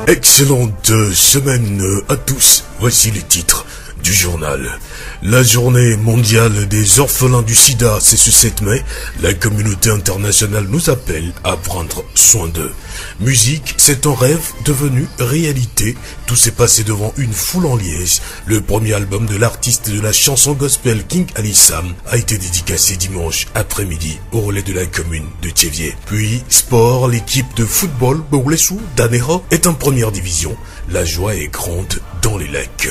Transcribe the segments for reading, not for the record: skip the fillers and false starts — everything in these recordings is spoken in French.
Excellente semaine à tous. Voici les titres du journal. La journée mondiale des orphelins du sida, c'est ce 7 mai. La communauté internationale nous appelle à prendre soin d'eux. Musique, c'est un rêve devenu réalité. Tout s'est passé devant une foule en liesse. Le premier album de l'artiste de la chanson gospel King Ali Sam a été dédicacé dimanche après-midi au relais de la commune de Thiéviers. Puis, sport, l'équipe de football Boulessou d'Anera est en première division. La joie est grande dans les lacs.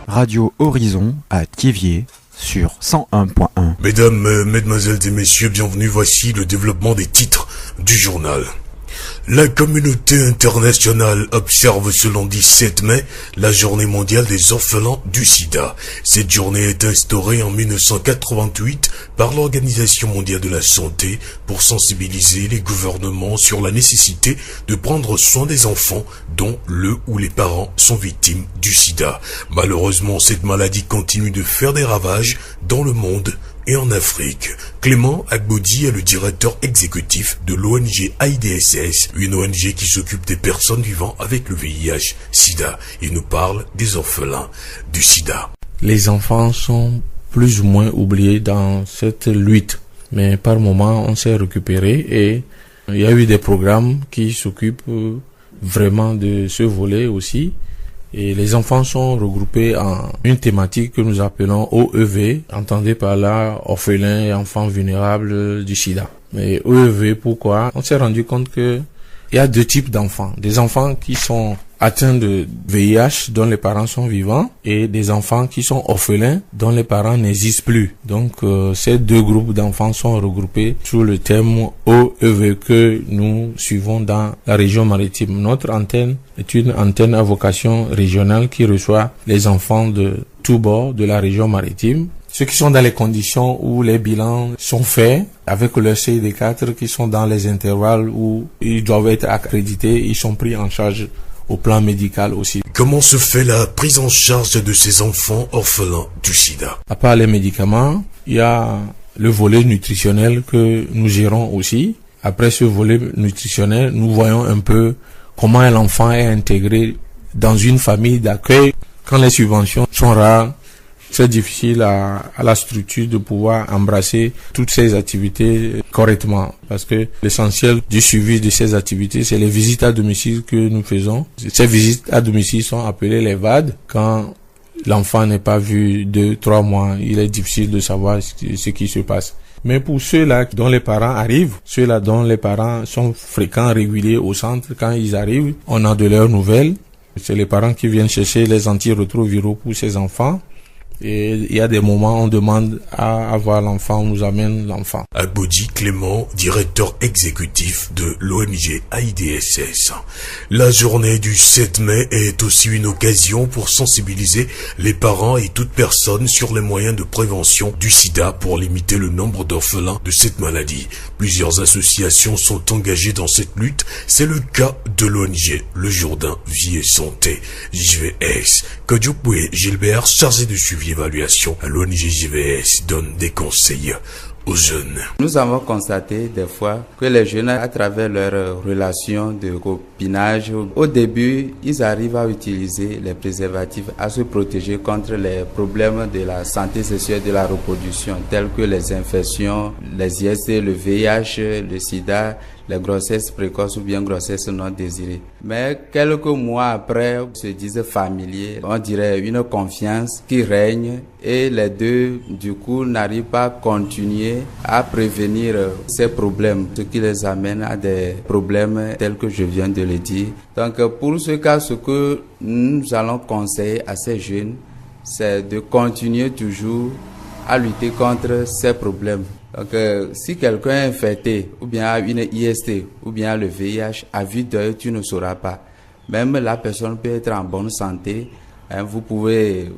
Radio Horizon à Thiéviers sur 101.1. Mesdames, mesdemoiselles et messieurs, bienvenue. Voici le développement des titres du journal. La communauté internationale observe ce lundi 7 mai la journée mondiale des orphelins du sida. Cette journée est instaurée en 1988 par l'Organisation mondiale de la santé pour sensibiliser les gouvernements sur la nécessité de prendre soin des enfants dont le ou les parents sont victimes du sida. Malheureusement, cette maladie continue de faire des ravages dans le monde et en Afrique. Clément Agboudi est le directeur exécutif de l'ONG AIDSS, une ONG qui s'occupe des personnes vivant avec le VIH-Sida. Il nous parle des orphelins du sida. Les enfants sont plus ou moins oubliés dans cette lutte, mais par moment on s'est récupéré et il y a eu des programmes qui s'occupent vraiment de ce volet aussi. Et les enfants sont regroupés en une thématique que nous appelons OEV, entendez par là orphelins et enfants vulnérables du sida. Mais OEV, pourquoi? On s'est rendu compte que il y a deux types d'enfants. Des enfants qui sont atteints de VIH dont les parents sont vivants et des enfants qui sont orphelins dont les parents n'existent plus. Donc ces deux groupes d'enfants sont regroupés sous le thème OEV que nous suivons dans la région maritime. Notre antenne est une antenne à vocation régionale qui reçoit les enfants de tous bords de la région maritime. Ceux qui sont dans les conditions où les bilans sont faits avec leur CID4 qui sont dans les intervalles où ils doivent être accrédités, ils sont pris en charge au plan médical aussi. Comment se fait la prise en charge de ces enfants orphelins du sida? À part les médicaments, il y a le volet nutritionnel que nous gérons aussi. Après ce volet nutritionnel, nous voyons un peu comment l'enfant est intégré dans une famille d'accueil. Quand les subventions sont rares, c'est difficile à la structure de pouvoir embrasser toutes ces activités correctement. Parce que l'essentiel du suivi de ces activités, c'est les visites à domicile que nous faisons. Ces visites à domicile sont appelées les VAD. Quand l'enfant n'est pas vu 2-3 mois, il est difficile de savoir ce qui se passe. Mais pour ceux-là dont les parents arrivent, ceux-là dont les parents sont fréquents, réguliers au centre, quand ils arrivent, on a de leurs nouvelles. C'est les parents qui viennent chercher les antirétroviraux pour ces enfants. Et il y a des moments où on demande à avoir l'enfant, on nous amène l'enfant. Agboudi Clément, directeur exécutif de l'ONG AIDSS. La journée du 7 mai est aussi une occasion pour sensibiliser les parents et toute personne sur les moyens de prévention du sida pour limiter le nombre d'orphelins de cette maladie. Plusieurs associations sont engagées dans cette lutte. C'est le cas de l'ONG Le Jourdain Vie et Santé, JVS. Kodjoukboué Gilbert, chargé de suivi évaluation à l'ONG JVS, donne des conseils aux jeunes. Nous avons constaté des fois que les jeunes, à travers leurs relations de copinage, au début, ils arrivent à utiliser les préservatifs, à se protéger contre les problèmes de la santé sexuelle, de la reproduction, tels que les infections, les IST, le VIH, le sida, les grossesses précoces ou bien grossesses non désirées. Mais quelques mois après, se disent familiers, on dirait une confiance qui règne et les deux, du coup, n'arrivent pas à continuer à prévenir ces problèmes, ce qui les amène à des problèmes tels que je viens de le dire. Donc, pour ce cas, ce que nous allons conseiller à ces jeunes, c'est de continuer toujours à lutter contre ces problèmes. Donc, si quelqu'un est infecté, ou bien a une IST, ou bien a le VIH, à vue d'œil, tu ne sauras pas. Même la personne peut être en bonne santé, vous pouvez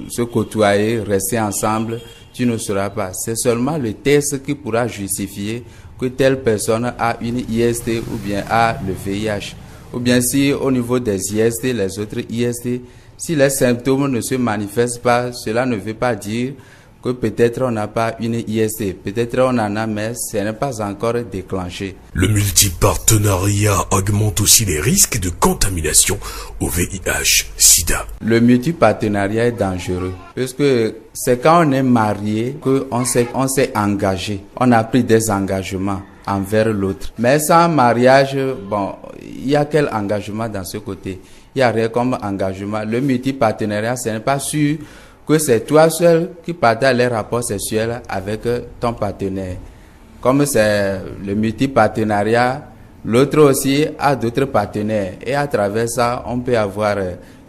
se côtoyer, rester ensemble, tu ne sauras pas. C'est seulement le test qui pourra justifier que telle personne a une IST ou bien a le VIH. Ou bien si au niveau des IST, les autres IST, si les symptômes ne se manifestent pas, cela ne veut pas dire que peut-être on n'a pas une IST, peut-être on en a, mais ce n'est pas encore déclenché. Le multipartenariat augmente aussi les risques de contamination au VIH/SIDA. Le multipartenariat est dangereux, puisque c'est quand on est marié qu'on s'est engagé, on a pris des engagements envers l'autre. Mais sans mariage, bon, il y a quel engagement dans ce côté? Il n'y a rien comme engagement. Le multipartenariat, ce n'est pas sûr que c'est toi seul qui partage les rapports sexuels avec ton partenaire. Comme c'est le multipartenariat, l'autre aussi a d'autres partenaires. Et à travers ça, on peut avoir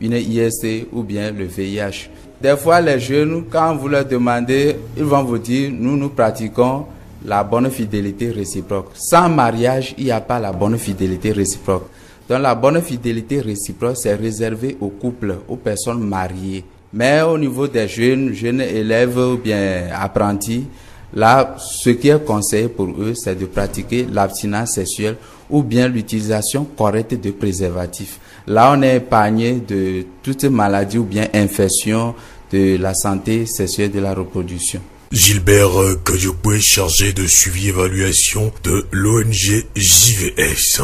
une IST ou bien le VIH. Des fois, les jeunes, quand vous leur demandez, ils vont vous dire, nous pratiquons la bonne fidélité réciproque. Sans mariage, il n'y a pas la bonne fidélité réciproque. Donc la bonne fidélité réciproque, c'est réservé aux couples, aux personnes mariées. Mais au niveau des jeunes élèves ou bien apprentis, là, ce qui est conseillé pour eux, c'est de pratiquer l'abstinence sexuelle ou bien l'utilisation correcte de préservatifs. Là, on est épargné de toutes maladies ou bien infections de la santé sexuelle de la reproduction. Gilbert Kodiopoué, chargé de suivi et évaluation de l'ONG JVS.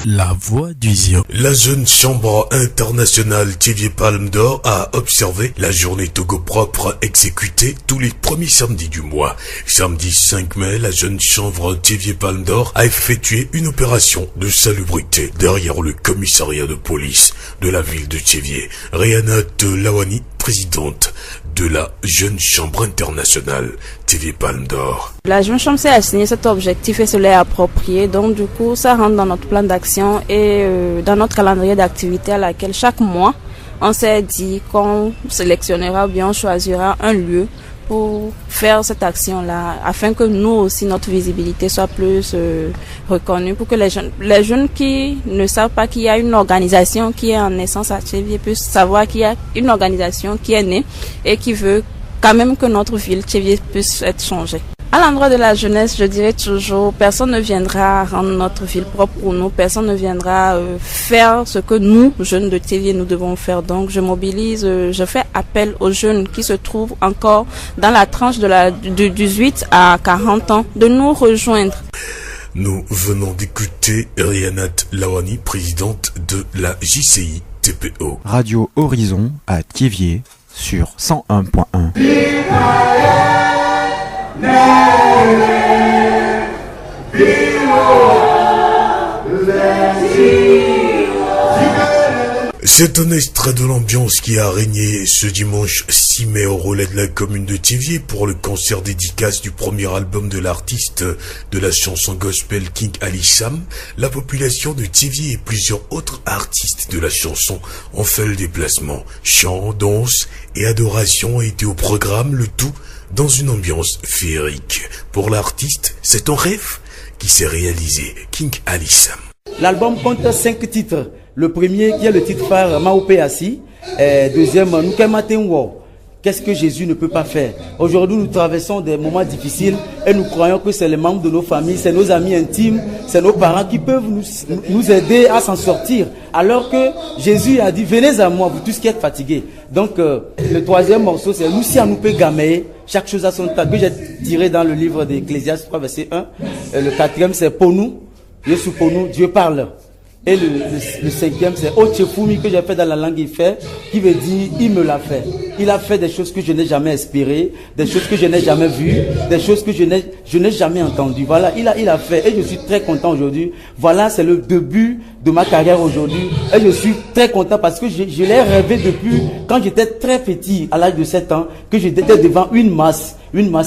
La voix du Zion. La jeune chambre internationale Thiviers Palme d'Or a observé la journée Togo propre exécutée tous les premiers samedis du mois. Samedi 5 mai, la jeune chambre Thiviers Palme d'Or a effectué une opération de salubrité derrière le commissariat de police de la ville de Thiviers. Rihanna Lawani, présidente de la Jeune Chambre internationale Thiviers Palme d'Or. La Jeune Chambre s'est assigné cet objectif et se l'est approprié. Donc du coup, ça rentre dans notre plan d'action et dans notre calendrier d'activité à laquelle chaque mois, on s'est dit qu'on sélectionnera ou bien on choisira un lieu pour faire cette action-là, afin que nous aussi, notre visibilité soit plus reconnue, pour que les jeunes qui ne savent pas qu'il y a une organisation qui est en naissance à Thiviers puissent savoir qu'il y a une organisation qui est née et qui veut quand même que notre ville Thiviers puisse être changée. À l'endroit de la jeunesse, je dirais toujours, personne ne viendra rendre notre ville propre pour nous, personne ne viendra faire ce que nous, jeunes de Thiviers, nous devons faire. Donc je mobilise, je fais appel aux jeunes qui se trouvent encore dans la tranche de 18 à 40 ans de nous rejoindre. Nous venons d'écouter Rihanna Lawani, présidente de la JCI TPO. Radio Horizon à Thiviers sur 101.1. C'est un extrait de l'ambiance qui a régné ce dimanche 6 mai au relais de la commune de Thiviers pour le concert dédicace du premier album de l'artiste de la chanson gospel King Ali Sam. La population de Thiviers et plusieurs autres artistes de la chanson ont fait le déplacement. Chant, danse et adoration ont été au programme, le tout dans une ambiance féerique. Pour l'artiste, c'est un rêve qui s'est réalisé. King Ali Sam. L'album compte 5 titres. Le premier qui est le titre phare, Maope Assi. Deuxième, Nukematenwo. Qu'est-ce que Jésus ne peut pas faire? Aujourd'hui, nous traversons des moments difficiles et nous croyons que c'est les membres de nos familles, c'est nos amis intimes, c'est nos parents qui peuvent nous aider à s'en sortir. Alors que Jésus a dit, venez à moi, vous tous qui êtes fatigués. Donc, le troisième morceau, c'est Lucia Noupé Gameye. Chaque chose a son temps, que j'ai tiré dans le livre d'Ecclésiaste 3, verset 1. Le quatrième, c'est pour nous. Jésus pour nous, Dieu parle. Et le cinquième, c'est Ochefumi que j'ai fait dans la langue Ifé, qui veut dire il me l'a fait. Il a fait des choses que je n'ai jamais espérées, des choses que je n'ai jamais vues, des choses que je n'ai jamais entendues. Voilà, il a fait et je suis très content aujourd'hui. Voilà, c'est le début de ma carrière aujourd'hui et je suis très content parce que je l'ai rêvé depuis quand j'étais très petit, à l'âge de 7 ans, que j'étais devant une masse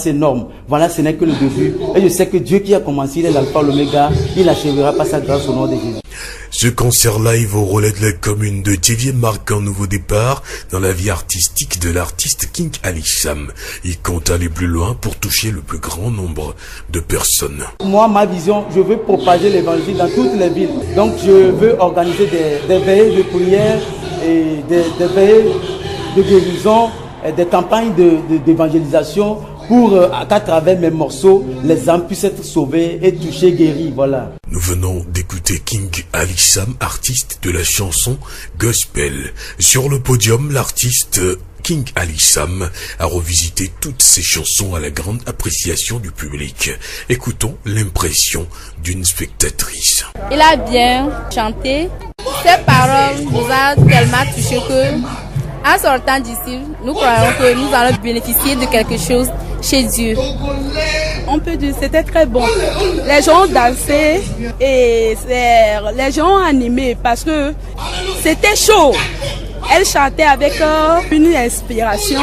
énorme. Voilà, ce n'est que le début. Et je sais que Dieu qui a commencé, il est l'alpha, l'oméga, il achèvera par sa grâce au nom de Jésus. Ce concert live au relais de la commune de Thiviers marque un nouveau départ dans la vie artistique de l'artiste King Ali Sam. Il compte aller plus loin pour toucher le plus grand nombre de personnes. Moi, ma vision, je veux propager l'évangile dans toutes les villes. Donc, je veux organiser des veillées de prière et des veillées de guérison, des campagnes d'évangélisation pour qu'à travers mes morceaux, les âmes puissent être sauvées et touchées, guéries. Voilà. Nous venons d'écouter King Ali Sam, artiste de la chanson gospel. Sur le podium, l'artiste King Ali Sam a revisité toutes ses chansons à la grande appréciation du public. Écoutons l'impression d'une spectatrice. Il a bien chanté. Ses paroles nous ont tellement touchés que, en sortant d'ici, nous croyons que nous allons bénéficier de quelque chose chez Dieu. On peut dire que c'était très bon. Les gens dansaient et les gens ont animé parce que c'était chaud. Elle chantait avec une inspiration.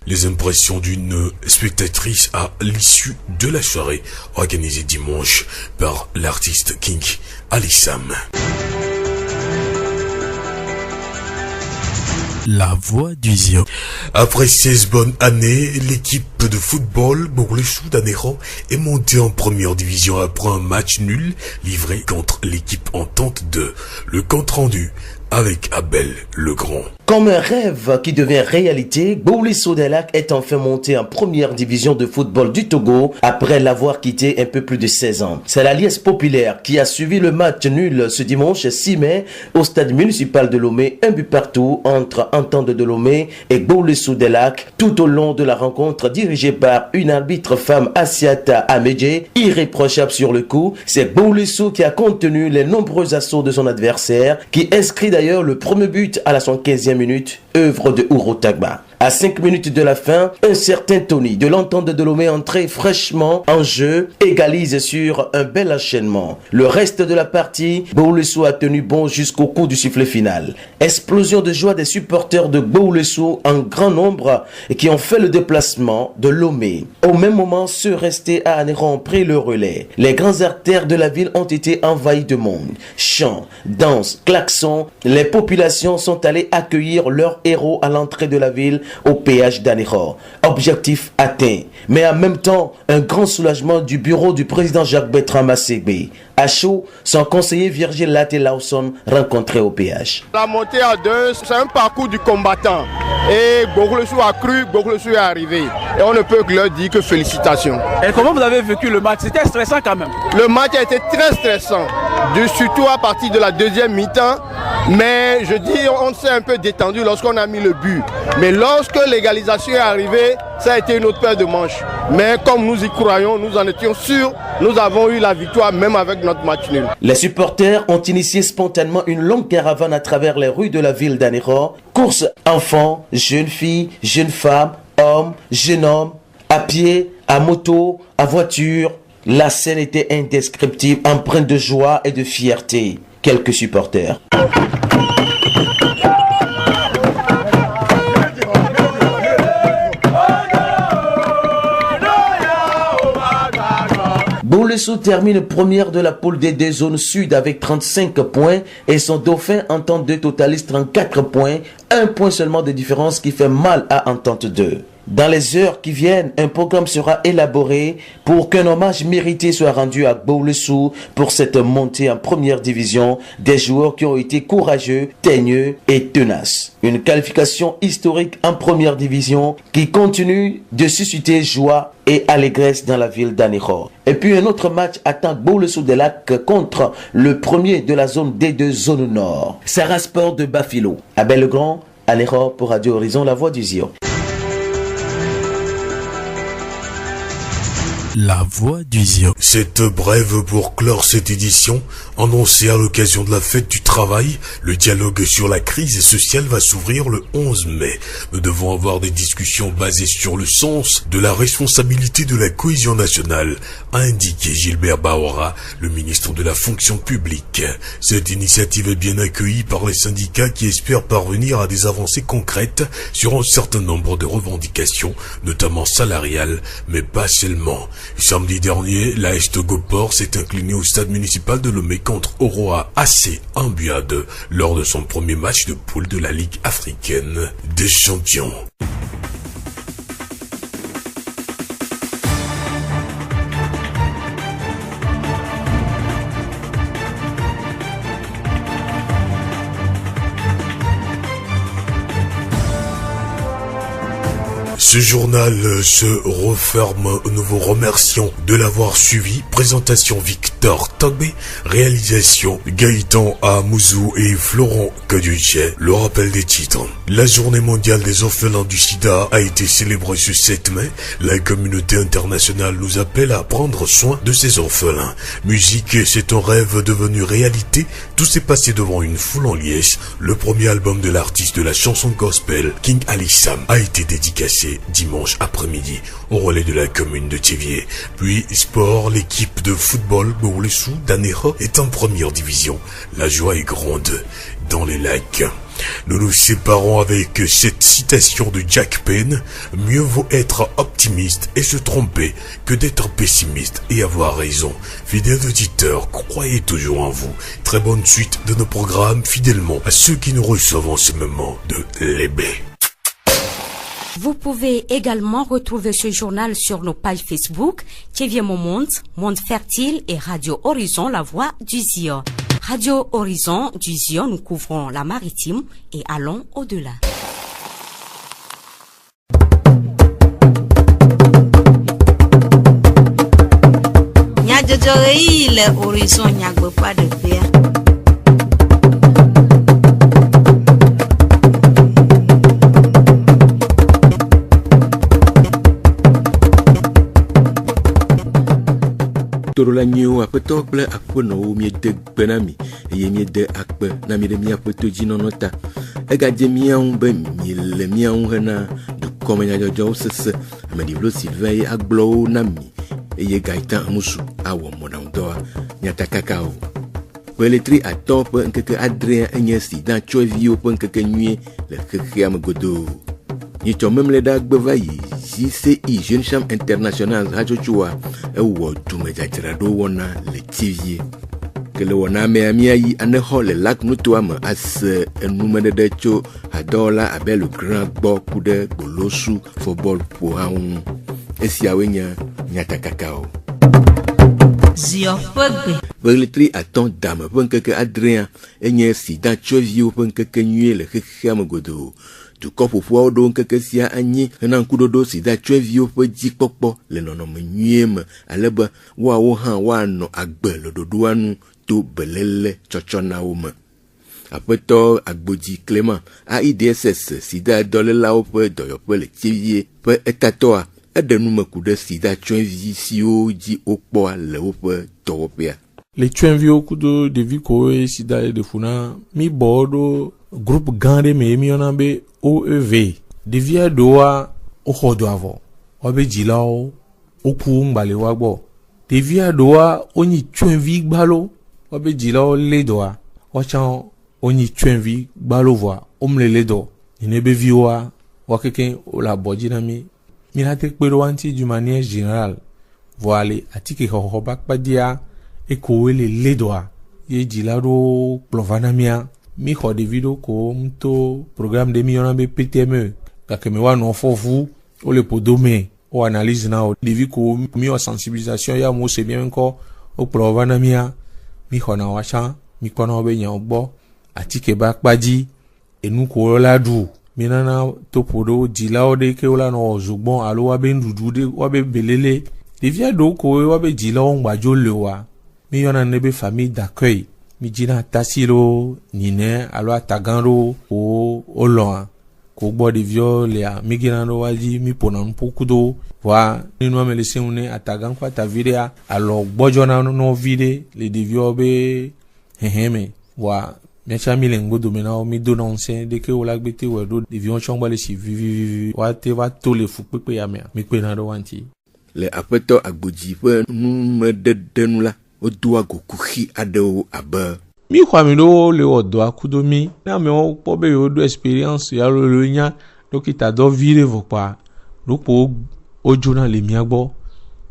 Les impressions d'une spectatrice à l'issue de la soirée organisée dimanche par l'artiste King Ali Sam. La voix du Zion. Après 16 bonnes années, l'équipe de football Bourlesou d'Anéro est montée en première division après un match nul livré contre l'équipe Entente 2. Le compte rendu avec Abel Legrand. Comme un rêve qui devient réalité, Bourlesou des Lacs est enfin monté en première division de football du Togo après l'avoir quitté un peu plus de 16 ans. C'est la liesse populaire qui a suivi le match nul ce dimanche 6 mai au stade municipal de Lomé, un but partout entre Entente de Lomé et Bourlesou des Lacs, tout au long de la rencontre dirigée par une arbitre femme Assiata Amédjé, irréprochable sur le coup. C'est Bourlesou qui a contenu les nombreux assauts de son adversaire, qui inscrit d'ailleurs le premier but à la 75e minute, œuvre de Ouro Tagba. À 5 minutes de la fin, un certain Tony de l'Entente de Lomé entré fraîchement en jeu égalise sur un bel enchaînement. Le reste de la partie, Bourlesou a tenu bon jusqu'au coup du sifflet final. Explosion de joie des supporters de Bourlesou en grand nombre qui ont fait le déplacement de Lomé. Au même moment, ceux restés à Anéro ont pris le relais. Les grandes artères de la ville ont été envahies de monde. Chants, danses, klaxons, les populations sont allées accueillir leurs héros à l'entrée de la ville au péage d'Anéro. Objectif atteint, mais en même temps, un grand soulagement du bureau du président Jacques-Bertrand Masségbe. À chaud, son conseiller Virgile Latte-Lawson rencontré au péage. La montée à 2, c'est un parcours du combattant. Et Bourlesou a cru, Bourlesou est arrivé. Et on ne peut que leur dire que félicitations. Et comment vous avez vécu le match? C'était stressant quand même. Le match a été très stressant, surtout à partir de la deuxième mi-temps. Mais je dis, on s'est un peu détendu lorsqu'on a mis le but. Mais lorsque l'égalisation est arrivée, ça a été une autre paire de manches. Mais comme nous y croyons, nous en étions sûrs, nous avons eu la victoire même avec notre match nul. Les supporters ont initié spontanément une longue caravane à travers les rues de la ville d'Anéro. Course enfants, jeunes filles, jeunes femmes, hommes, jeunes hommes, à pied, à moto, à voiture. La scène était indescriptible, empreinte de joie et de fierté. Quelques supporters. Bourlesou termine première de la poule des deux zones sud avec 35 points et son dauphin Entente 2 totalise 34 points, un point seulement de différence qui fait mal à Entente 2. Dans les heures qui viennent, un programme sera élaboré pour qu'un hommage mérité soit rendu à Bourlesou pour cette montée en première division des joueurs qui ont été courageux, teigneux et tenaces. Une qualification historique en première division qui continue de susciter joie et allégresse dans la ville d'Anéro. Et puis un autre match attend Bourlesou des Lacs contre le premier de la zone D2 zone nord. Sarah Sport de Bafilo. Abel Legrand, Anéro pour Radio Horizon, la voix du Zion. La voix du Zion. Cette brève pour clore cette édition, annoncée à l'occasion de la fête du travail, le dialogue sur la crise sociale va s'ouvrir le 11 mai. Nous devons avoir des discussions basées sur le sens de la responsabilité de la cohésion nationale, a indiqué Gilbert Bahora, le ministre de la fonction publique. Cette initiative est bien accueillie par les syndicats qui espèrent parvenir à des avancées concrètes sur un certain nombre de revendications, notamment salariales, mais pas seulement. Samedi dernier, l'AS Togo-Port s'est incliné au stade municipal de Lomé contre Oroa AC en but à 2 lors de son premier match de poule de la Ligue africaine des champions. Ce journal se referme. Nous vous remercions de l'avoir suivi. Présentation Victor Togbe, réalisation Gaëtan Amouzou et Florent Kaduche. Le rappel des titres. La journée mondiale des orphelins du sida a été célébrée ce 7 mai. La communauté internationale nous appelle à prendre soin de ces orphelins. Musique, c'est un rêve devenu réalité. Tout s'est passé devant une foule en liesse. Le premier album de l'artiste de la chanson gospel, King Ali Sam, a été dédicacé dimanche après-midi au relais de la commune de Thiviers. Puis sport, l'équipe de football Boulessou d'Anéra est en première division. La joie est grande dans les lacs. Nous nous séparons avec cette citation de Jack Penn. Mieux vaut être optimiste et se tromper que d'être pessimiste et avoir raison. Fidèles auditeurs, croyez toujours en vous. Très bonne suite de nos programmes fidèlement à ceux qui nous reçoivent en ce moment de l'Ébé. Vous pouvez également retrouver ce journal sur nos pages Facebook, Thiviers Monde, Monde Fertile et Radio Horizon, la voix du Zion. Radio Horizon du Zion, nous couvrons la maritime et allons au-delà. Le horizon n'y a pas de verre. Torola nyo apeto kple aƒenɔwo miede gbe na mi eye miede akpe na mi ɖe miaƒe todzinɔnɔ ta. Egadze miaŋu be miele miaŋu hena dukɔmenyadzɔdzɔwo sese. Ameɖiblo Sylvain ye agblɔwo na mi eye Gaëtan Amusu awɔ mɔɖaŋudɔa nyatakakawo. Ƒeletri atɔ ƒe ŋkeke adrea enye sida tsyɔ̃eviwo ƒe ŋkekenyuie le xexea me godoo. Nyitsɔ memle ɖe agbe va yi JCI Jeune Chambre Internationale hatsotsoa ewɔ dumedzadzraɖo wɔna le Thiviers. Ke le wɔna mea miayi anexɔ le lac nutoa me ase enumeɖeɖe tso hadɔwɔla abe le Grand gbɔ ku ɖe Gbolosu football ƒoha ŋu. Esiawoe nye nyatakakawo. Zion ƒe gbe. Ƒeletri atɔ dame ƒe ŋkeke adrea enye sida tsyɔ̃eviwo ƒe ŋkekenyuie le xexea me godoo. Dukɔ ƒoƒoawo ɖo ŋkeke sia anyi hena ŋkuɖoɖo sida tsyɔ̃eviwo ƒe dzikpɔkpɔ le nɔnɔme nyuie me ale be woawo hã woanɔ agbe le ɖoɖoa nu to beléle tsɔtsɔ na wo me. Aƒetɔ Agbodzi Clément AIDSS sida dɔlélawo ƒe dɔyɔƒe le Thiviers ƒe etatɔa eɖe nume ku ɖe sida tsyɔ̃evi siwo dzi wokpɔa le woƒe dɔwɔƒea. Le tsyɔ̃eviwo kudo ɖevi kowoe sida le ɖe fu na mi bɔ ɖo groupe gã ɖe me miɔna be OEV. Ɖevia ɖewoa woxɔ dɔ avɔ, woabe dzilawo woku ŋgbale wa gbɔ. Ɖevia ɖewoa wonyi tsyɔ̃evi gbalo, woabe dzilawo lé dɔa, woatsã wonyi tsyɔ̃evi gbalo vɔa womle lé dɔ. Nenebe viwoa woakeke wole abɔdzi na mi. Mi la te kpe ɖe wa ŋuti d'une manière générale. Vɔa le atike xɔxɔ ƒe akpadia ekowoe le lé dɔa ye dzila ɖewo kplɔ va na mia. Mi xɔ ɖevi ɖewo ko to programme ɖe mi yɔna be PTME gake me woanɔ fɔvu wole podome wo analyse na wo ɖevi ko mi wɔ sensibilisation ya mo se bien ŋkɔ wo kplɔ va na mia mi xɔna woatsã mi kpɔna wo be nyawo gbɔ atike be akpadzi enu ko la ɖu mi nana toƒo ɖewo dzilawo ɖe ke wola nɔ zogbɔn alo woabe nuɖuɖu ɖe woabe belele ɖevia ɖewo ko woabe dzilawo ŋgbadzo le oa mi yɔna ne be famille d'accueil. Mi dzina tasilo nine alo atagã ɖo ko wolɔa ko gbɔ ɖeviwo lea mi gena ɖo wadzi mi ƒona nuƒoku ɖo voa nenua me le seŋu ne atagã ƒe atavi ɖea alɔ gbɔdzɔna nɔvi ɖe le ɖeviwo be hehe me voa miatsã mi le ŋgodome na wo mi dona ŋusẽ ɖeke wo la gbete wɔ ɖo ɖeviwo tsɔ gbɔ le si vivivivi woate va to le fukpekpe ya mea mi kpena ɖo wa ŋuti. Le aƒetɔ Agbodzi ƒe numeɖeɖe nu la wodoa gokuxi aɖewo abe. Mi xɔ ami ɖewo le wɔ dɔa kudo mi. Ne amewo kpɔ be yewo ɖo experience ya lo nya ɖokita dɔ vi ɖe vɔ kpa ɖokpo wodzona le mia gbɔ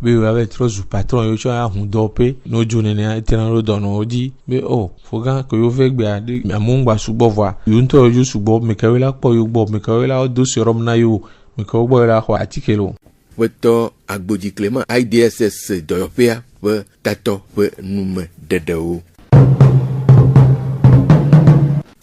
be yewoa trɔ zu patron yewo tsɔ ahu dɔ pe ne wodzo nenea etena ɖo dɔnɔwo dzi be o fogã ke yewo ve gbea ɖe amewo ŋgba sugbɔ vɔa yewo ŋutɔ yewo sugbɔ mekawo la kpɔ yewo gbɔ mekawo la do serum na yewo mekawo gbɔ la xɔ atike lo. Ƒetɔ Agbodzi Clément IDSS dɔyɔƒea ƒe tatɔ ƒe nume ɖeɖewo.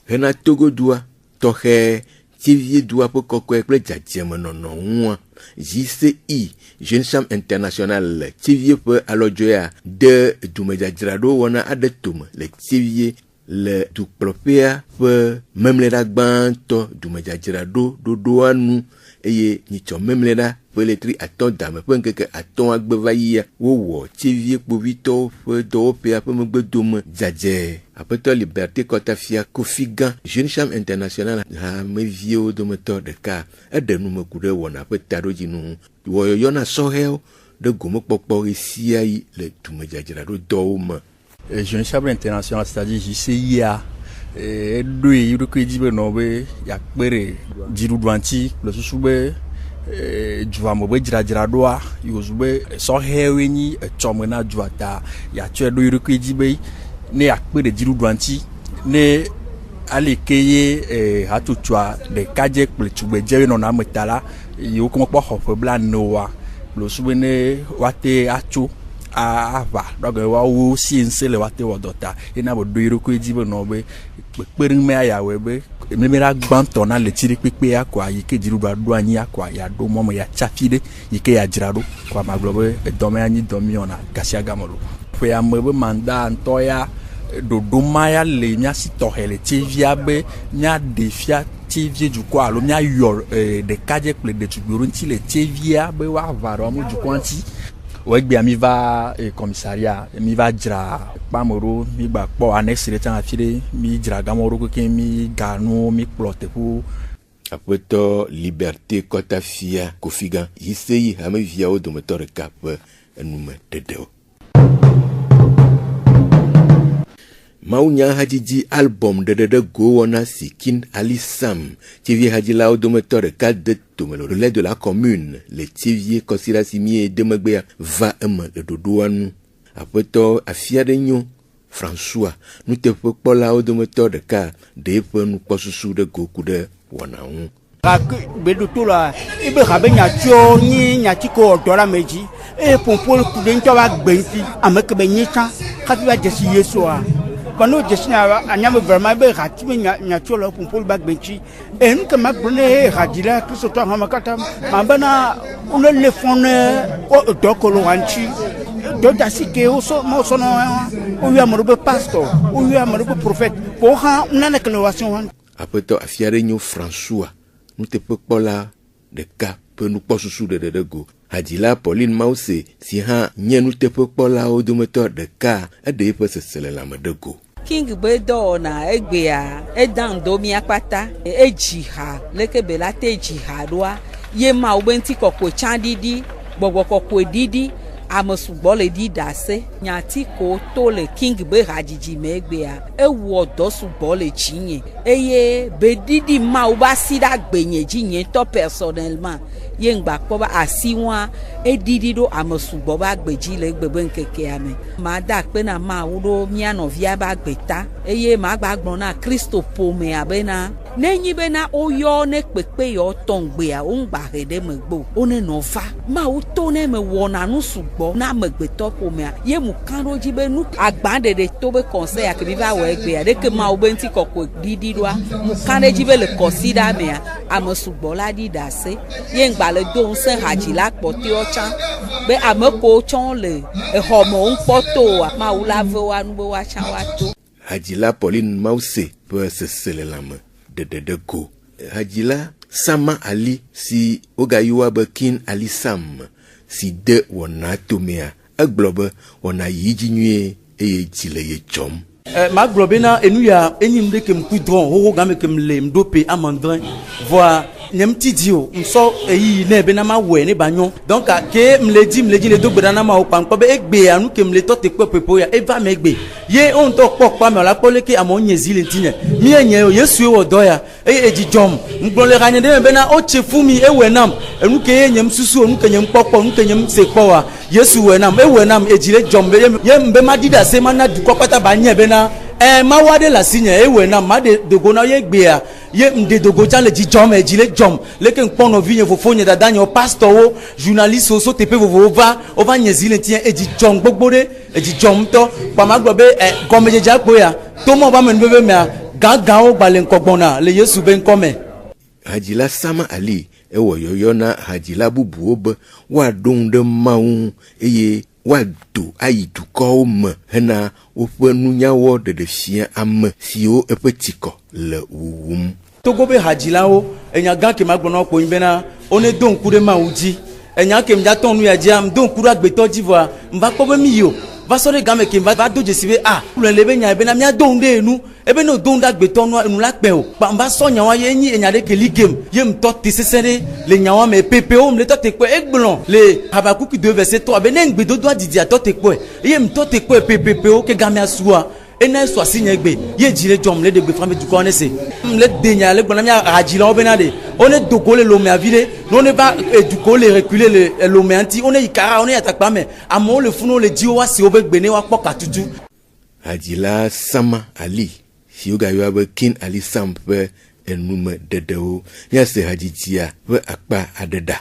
Hena Togodua tɔxɛ tivie doa po kokwe kple dzadzeme nono ŋua. JCI, Jeune Chambre Internationale, tivie pe alodzoea de dumedzadzraɖo wɔna aɖe tome le tivie le dukplɔƒea ƒe memlɛɖa gbãtɔ dumedzadzraɖo ɖoɖoa nu eye nyitsɔ memlɛɖa ƒe letri atɔ̃ dame ƒe ŋkeke atɔ̃ agbe va yia wowɔ tivie kpovitɔwo ƒe dɔwɔƒea ƒe megbedome dzadze. Aƒetɔ Liberté Kɔtafia Kofi gã Jeune Chambre Internationale hameviwo dometɔ ɖeka eɖe numeku ɖe wɔna ƒe taɖodzinu wɔyɔyɔ na sɔhɛwo ɖe gomekpɔkpɔ ɣe sia ɣi le dumedzadzraɖo dɔwo me. Jeune Chambre Internationale, c'est-à-dire JCIA, eɖoe yiɖokui dzi be nɔ be yakpe ɖe dziɖuɖuantsi le susu be dzuame be dzradzraɖoa yozu be sɔhɛwoe nyi etsɔme na dzua ta yatsɔe ɖo yiɖokui dzi be ne yakpe ɖe dziɖuɖuantsi ne aleke ye hatsotsua ɖekadze kple tugbedzewo nɔna ame ta la yiwo kɔmɔ kpɔ xɔ ƒe blanewoa le susu be ne woate atso ava dɔgɔ wawo si ŋusẽ le wate wɔ dɔ ta ena be do yiɖokui dzi be nɔ be kpekpeɖeŋ me ayawɔe be mlemera gbãtɔ na le tsi ɖe kpekpea koa yi ke dziɖuɖua ɖo anyi koa yaɖo mɔ me yatsafi ɖe yi ke yadzra ɖo koa magblɔ be edɔme anyi dɔ mi wɔna gasia game lo. Ƒea me be manda ŋutɔ ya ɖoɖo ma ya le míasi tɔxɛ le tivia be míaɖe fia tivie dukɔ alo míayɔ ɖekadze kple ɖetugbiwo ŋuti le tivia be woava ɖe ame dukɔa ŋuti. Wegbea mi va commissariat mi va dzra kpameɖo mi gba kpɔ annexe ɖe tsã afi ɖe mi dzra gameɖo keke mi ganuwo mi kplɔ teƒewo. Aƒetɔ Liberté Kɔtafia Kofi gã JCI hameviawo dometɔ ɖeka ƒe enume ɖeɖewo. Mawunya hadzidzi album ɖeɖeɖe go wɔna si King Ali Sam tivie hadzilawo dometɔ ɖeka de tome le relais de la commune le tivie kɔsira si mie de megbea va eme le ɖoɖoa nu. Aƒetɔ afi aɖe nyo François nuteƒekpɔlawo dometɔ ɖeka ɖe eƒe nukpɔsusu ɖe go ku ɖe wɔna ŋu. Gbeɖoto la ebe habe nyatso nyi nyatsiko ɔdɔ la me dzi eye ƒoƒo ku ɖe ŋutɔ va gbe ŋuti ame ke be nyi tsã hafi va dzesi Yesua. Quand je anyame vraiment be hati me nyatso le ƒoƒo ba gbe ŋuti enu ke ma gblɔ ne hadila kristotɔ hã makata ma bena wole le fɔ ne wo dɔ kolo wa ŋuti dɔ dasi ke wosɔnɔ woyɔ ame ɖe be pastor woyɔ ame ɖe be prophète po hã nane ke le wɔasɔ wa. Aƒetɔ afi aɖe nyo François nuteƒekpɔla ɖeka ƒe nukpɔsusu ɖeɖeɖe go. Hadzila Pauline Mause si hã nye nuteƒekpɔlawo dometɔ ɖeka eɖe eƒe sese le lãme ɖe go. King be dɔwɔna egbea edan do miakpata edzi ha leke be la te dzi ha ɖoa ye mawo be ŋuti kɔkɔe tsã ɖiɖi gbɔgbɔ kɔkɔe ɖiɖi ame sugbɔ le ɖi ɖase nyati ko to le King be hadzidzi me egbea ewɔ dɔ sugbɔ le dzinye eye be ɖiɖi mawo be asi ɖe agbenye dzi nye tɔ personnellement ye ŋgba kpɔ be asi wa eɖiɖi ɖo ame sugbɔ be agbedzi le egbe be ŋkekea me mada akpe na mawo ɖo mía nɔvia be agbeta eye magba gblɔ na Kristo ƒomea bena nenyi bena woyɔ ne kpekpe yɔ tɔngbea wo ŋgba he ɖe megbe wo ne nɔva mawo to ne me wɔna nu sugbɔ na amegbetɔ ƒomea ye mu kan ɖo dzi be nu agba ɖeɖe to be kɔnse ya ke mi va wɔ egbea ɖeke mawo be ŋuti kɔkɔe ɖiɖi ɖoa mu kan ɖe dzi be le kɔsi ɖa mea ame sugbɔ la ɖi ɖase ye ŋgba le do ŋusẽ hadzila kpɔtɔewo tsã be ame kowo tsã le exɔ me wo ŋkpɔtoa mawu la ve wa nu be woatsã woato. Hadzila Pauline Mause ƒe sese le lãme ɖeɖeɖe go. Hadzila Sama Ali si wogayɔa be King Ali Sam si de wɔna tomea egblɔ be wɔna yi dzi nyuie eye dzi le ye dzɔm. Ma gblɔ bena enu ya enyim ɖe kem kui drɔn xoxo game kem le mɖo pe amandrin voa nyem ti di o nsɔ eyi ne bena ma wɔe ne ba nyɔ donc ke mle dzi le do gbe ɖa na ma o kpankpɔ be egbea nu ke mle tɔ te kpɔ pepo ya eva me egbe ye o ŋutɔ kpɔ kpa me la kpɔ leke amewo nye zi le ŋuti nye mie nye o Yesu wɔ dɔ ya eye edzi dzɔm ŋgblɔ le hanye ɖe me bena o tse fu mi ewɔe nam enu ke ye nyem susu enu ke nyem kpɔkpɔ enu ke nyem se kpɔ wa Yesu wɔ nam ewɔe nam edzi le dzɔm be ye mbe ma di ɖase ma na dukɔ kpata ba nye bena ma wa de la signe ewɔe nam ma de dogo na ye gbea ye mde dogo tsã le dzi dzɔm edzi le dzɔm leke ŋkpɔ nɔvi nye fofo nye dada nye pastorwo journaliste wo so teƒe vovovo va nye zi le ŋuti edzi dzɔm gbogbo ɖe edzi dzɔm ŋutɔ kpama gblɔ be gɔmedzedze akpo ya tomɔ va me nubebe mea gãgãwo gba le ŋkɔ gbɔna le Yesu be ŋkɔ me. Hadzila Sama Ali ewo yoyo na hadzila bubuwo be woaɖo ɖe Mawu eye woado ayi dukɔwo me hena woƒe nunyawɔ ɖeɖefia ame siwo eƒe tsikɔ le wuwum. Togo be hadzilawo enya gã ke ma gblɔ kpo bena one do ŋku ɖe Mawu dzi enya ke mja tɔnu ya dzia do ŋku ɖe agbetɔ dzi vɔa mva kpɔ be mi yo va sɔ ɖe game ke va do dzesi be le be nya bena mia do ŋu ɖe enu ebe no do ŋu ɖe agbetɔ nu la kpɛ o mva sɔ nyawa ye nyi enya ɖe ke li game ye mtɔ te sesẽ ɖe le nyawa me pepewo mle tɔ te kpɔe egblɔ le Habakuki 2 verset 3 be ne ŋgbedodo adidi atɔ te kpɔe ye mtɔ te kpɔe pepewo ke gamea sua ena so asinye gbe ye jile jom le de gbe fami dukɔ ne se le denya le gbona mia hadzila o bena de one doko le lome avide no ne ba dukɔ le reculer le lome anti one ikara one atakpa me amo le funo le jiwo wasi o be gbe ne wa kpɔ katutu. Hadzila Sama Ali si woga yɔa be King Ali Sam ƒe enume dedewo nya se hadzidzi ƒe akpa aɖe ɖa.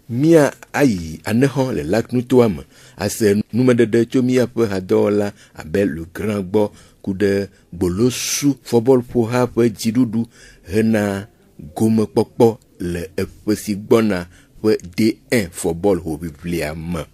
Mia ayi anehon le lac nutoa me ase numedede tso mia ƒe hadɔwɔla abe le grand gbɔ ku ɖe gbolosu fɔbɔlƒoha ƒe dziɖuɖu hena gomekpɔkpɔ le eƒe si gbɔna ƒe D1 fɔbɔl hoʋiʋlia me.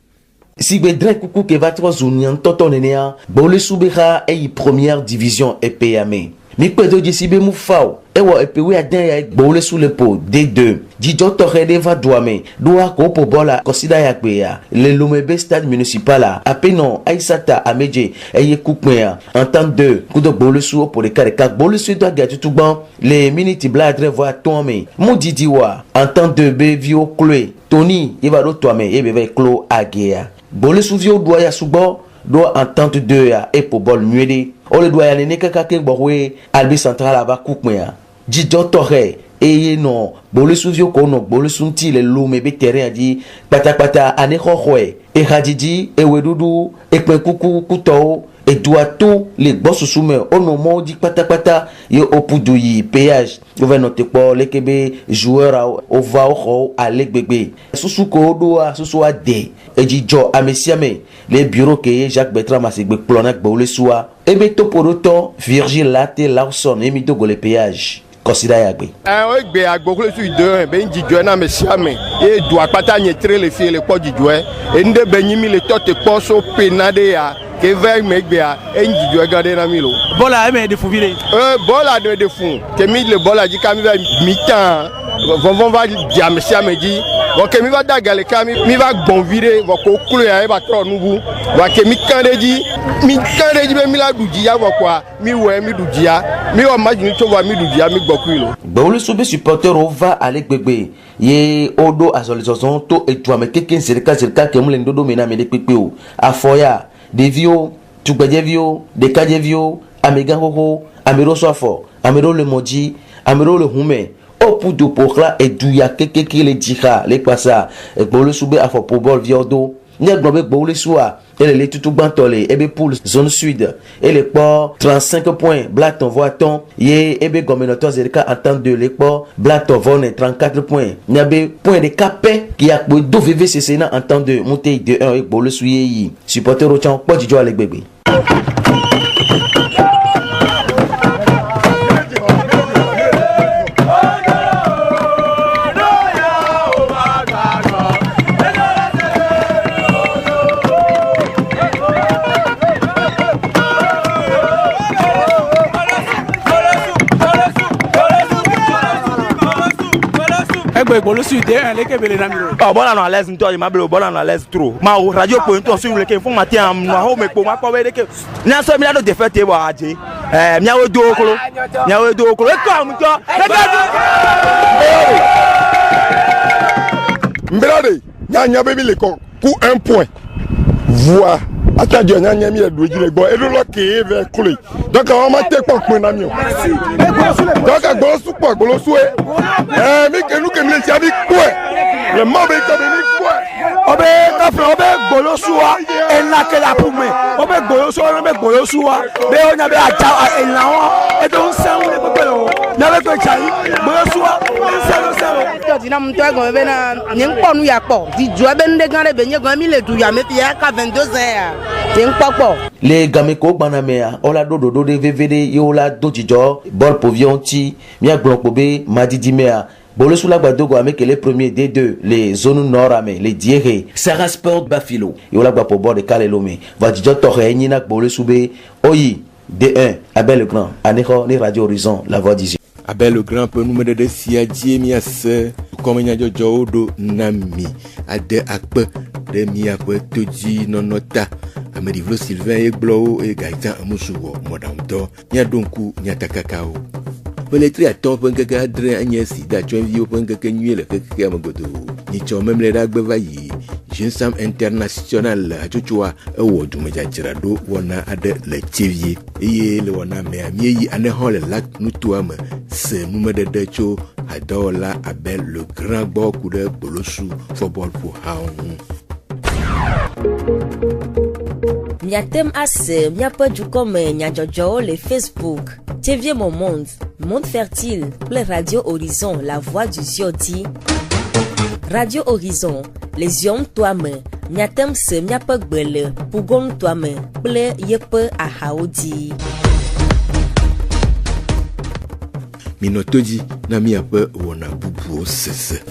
Sigbe kuku ke va trɔ zu ntɔtɔ nenea gbolosu be xa eyi première division EPA me. Mi kpedo dzi be mu fao ewɔ epewe aden ya gbolosu le po D2 dzidzɔ tɔxɛ ɖe va doa me doa ko po bɔla kɔsida ya gbe ya le Lomebe stade municipal la apenɔ Aïsata Ameje eye kukpea entente 2 kudo gbolosu po ɖeka gbolosu do aga tutu gbɔ le minute bla adre voa tɔn me mu didi wa entente 2 be viwo kloe Tony eva do toa me ebe va klo agea gbolosu viwo doa ya sugbɔ do entente 2 ya e po bɔl nyueɖe ole doa ya nene kaka ke gbɔwe albi central ava kukpea dzidzɔ tɔxɛ eye nɔ gbolosuviwo ko nɔ gbolosu ŋuti le lome be terrain dzi kpatakpata anexɔxɔe ehadzidzi eweɖuɖu ekpekuku kutɔwo edua to le gbɔsusu me wonɔ mɔwo dzi kpatakpata ye woƒu yi péage wova nɔ te kpɔ leke be joueur wova wo xɔwo ale gbegbe susu ko woɖoa susu ade edzidzɔ ame sia ame le bureau ke Jacques Bertrand Masegbe kplɔ na gbolosua ebe topoɖotɔ Virgile Late Lawson emi dogo le péage kɔsida ya gbe. Egbe agboklosu idɔ be dzidzɔe na ame sia ame ye du akpata nyetre le fie le kpɔ dzidzɔe ende be nyimi le tɔ te kpɔ so pena ɖe ya ke ve megbea dzidzɔe gã ɖe na mi lo. Bɔla eme de fu vi de. Bɔla de fu ke mi le bɔla dzi ka mi va mi tan vɔvɔn va di ame sia ame dzi vɔ ke mi va da gale ka mi va gbɔn vi de vɔ ko klo ya e va trɔ nubu vɔ ke mi kan ɖe dzi be mi la du dzi ya vɔ kɔa mi wɔ mi du dzi ya mi wɔ majini tso vɔ mi du dzi ya mi gbɔ kui lo. Gbolosu be supportero va ale gbegbe ye odo azɔlizɔzɔ to eduame keke zerika ke mu le ndodo me na me de kpekpe o afɔya ɖeviwo tugbedzeviwo ɖekadzeviwo amegaxoxo ameɖewo sɔ afɔ ameɖewo le mɔ dzi ameɖewo le hume opu do ƒoxla edu ya kekeke le dzixa le kpasa gbolosu be afɔpo bɔl viawo do ne gblɔ be gbolosua ele le tutu gbãtɔ le ebe pool zone sud ele kpɔ 35 points blatɔn vɔ atɔn ye ebe gɔmenɔtɔ zerika entente 2 le kpɔ blatɔn vɔ ne 34 points nyabe point ɖeka pɛ ki akpo do VVCC na entente 2 mute 2-1 ye gbolosu ye yi supportero tsã kpɔ dzidzɔ ale gbegbe. Gbolosu D1 leke bele na miro. Bola no alaise nto ma bele bola no alaise trop. Ma o radio po nto so leke fun matin am no ho me po ma po we leke. Na so mi la do defete bo aje. Mi awo do okolo. Mi awo do okolo. E ko am jo. Mbrade, nya be mi le ko ku 1 point. Voix Atadji nyanya mi edu ejire gbo elu lo ke ve kule. Donc on ma te pon pon na mi o. Donc agbo su po agbo su e. Mi ke nu ke mi ti abi ko e. Le mo be ko be ni ko e. Obe ka fro obe gbolo suwa ena ke la pume. Obe gbolo suwa obe gbolo suwa. Be o nya be aja ena won. E don san le pe lo. Na be ko chai. Gbolo suwa. Selo. Dina mtu ego be na nyen po nu ya po. Di jo be nde gan le be nye gan mi le du ya me pi ka 22 ans ya. Nyen po po. Les gameko banamea ola dodo de VVD yola dojijo bol povion ti mia glonkobe madidimea bolo sous la badogo avec les premiers D2 les zones nord ame les diere Sarah Sport Bafilo yola gba po bord de Kalelome vadijo torre nyina bolo soube oyi D1 Abel le Grand aneho ni Radio Horizon la voix d'Izion. Abel le Grand peut nous mettre de siadie mia se comme nya jojo do nami ade akpe de mia po toji nonota Amerivlo Sylvain Egblou et Gaëtan Amousougo modamto nya donku nya takakao Peletri a ton pengaka dre agnesi da chonvio pengaka nuele keke amagodo ni chon même les dagbe vayi Jeune Sam International achochwa ewo dumeja jirado wona ade le chevie eye le wona me amieyi ane hole lak nutuama se numede de cho adola Abel le Grand boku de bolosu football pour haon Miatem ase, miapa du comme Jojo le Facebook. TV Mon Monde, Monde Fertile, le Radio Horizon, la voix du Ziodi. Radio Horizon, les yom toi-même. Miatem se miapa gbele, pougon toi-même, ple yepe a haodi. Minotoji na miapa wona bubu sese.